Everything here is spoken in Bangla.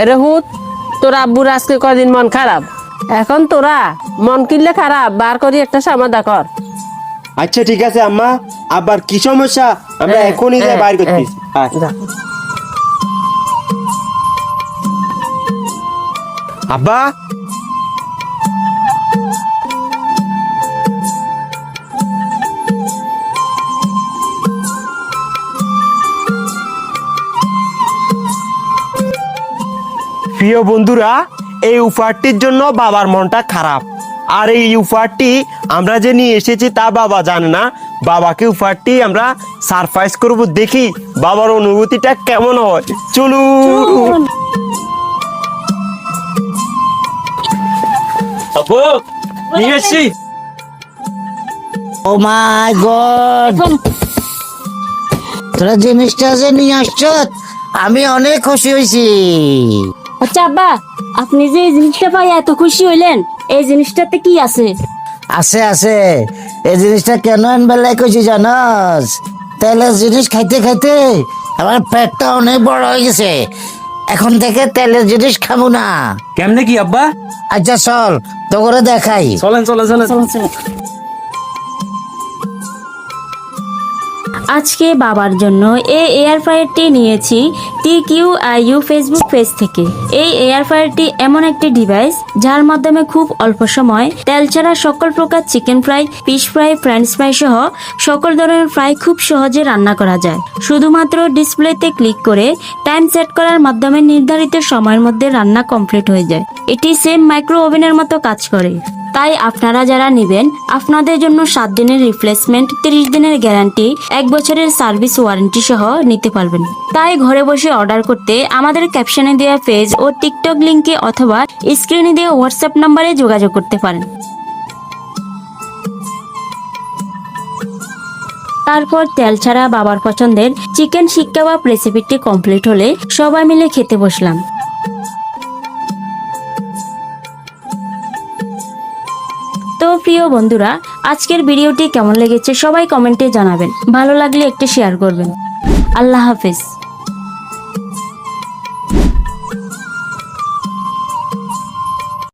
এরে হুত, তোর আব্বুর আজকে কদিন মন খারাপ। এখন তোরা মন কিনলে খারাপ বার করি একটা সমাধা কর। আচ্ছা ঠিক আছে আম্মা, আবার কি সমস্যা আমরা এখনই যা বাইর করতেছি। যা। আব্বা, প্রিয় বন্ধুরা, এই উপহারটির জন্য বাবার মনটা খারাপ। আর এই উপহারটি আমরা যে নিয়ে এসেছি তা বাবা জানে না। বাবাকে উপহারটি আমরা সারপ্রাইজ করব, দেখি বাবার অনুভূতিটা কেমন হয়। চলুন। আপু নিয়ে এসছি। ও মাই গড, তোরা জিনিসটা যে নিয়ে আসছ আমি অনেক খুশি হয়েছি। আচ্ছা আব্বা, আপনি যে এই জিনিসটা পাই এত খুশি হইলেন, এই জিনিসটাতে কি আছে? আছে আছে, এই জিনিসটা কেন আনবার লাই কইছি জানস? তেলের জিনিস খাইতে খাইতে আমার পেটটা অনেক বড় হয়ে গেছে। এখন থেকে তেলের জিনিস খাবো না। কেমনে কি আব্বা? আচ্ছা চল তো করে দেখাই। চলেন চলেন চলেন। চলো, চলো। আজকে বাবার জন্য এই এয়ার ফ্রায়ারটি নিয়েছি TQIU ফেসবুক পেজ থেকে। এই এয়ার ফ্রায়ারটি এমন একটি ডিভাইস যার মাধ্যমে খুব অল্প সময় তেল ছাড়া সকল প্রকার chicken fry, fish fry, French fry সহ সকল ধরনের ফ্রাই খুব সহজে রান্না করা যায়। শুধুমাত্র ডিসপ্লেতে ক্লিক করে টাইম সেট করার মাধ্যমে নির্ধারিত সময়ের মধ্যে রান্না কমপ্লিট হয়ে যায়। এটি সেম মাইক্রো ওভেনের মতো কাজ করে। তাই আপনারা যারা নেবেন, আপনাদের জন্য 7 দিনের রিপ্লেসমেন্ট, 30 দিনের গ্যারান্টি, 1 বছরের সার্ভিস ওয়ারেন্টি সহ নিতে পারবেন। তাই ঘরে বসে অর্ডার করতে আমাদের ক্যাপশনে দেওয়া পেজ ও টিকটক লিংকে অথবা স্ক্রিনে দেওয়া হোয়াটসঅ্যাপ নাম্বারে যোগাযোগ করতে পারেন। তারপর তেল ছাড়া বাবার পছন্দের চিকেন শিক কাবাব রেসিপিটি কমপ্লিট হলে সবাই মিলে খেতে বসলাম। তো প্রিয় বন্ধুরা, আজকের ভিডিওটি কেমন লেগেছে সবাই কমেন্টে জানাবেন। ভালো লাগলে একটু শেয়ার করবেন। আল্লাহ হাফেজ।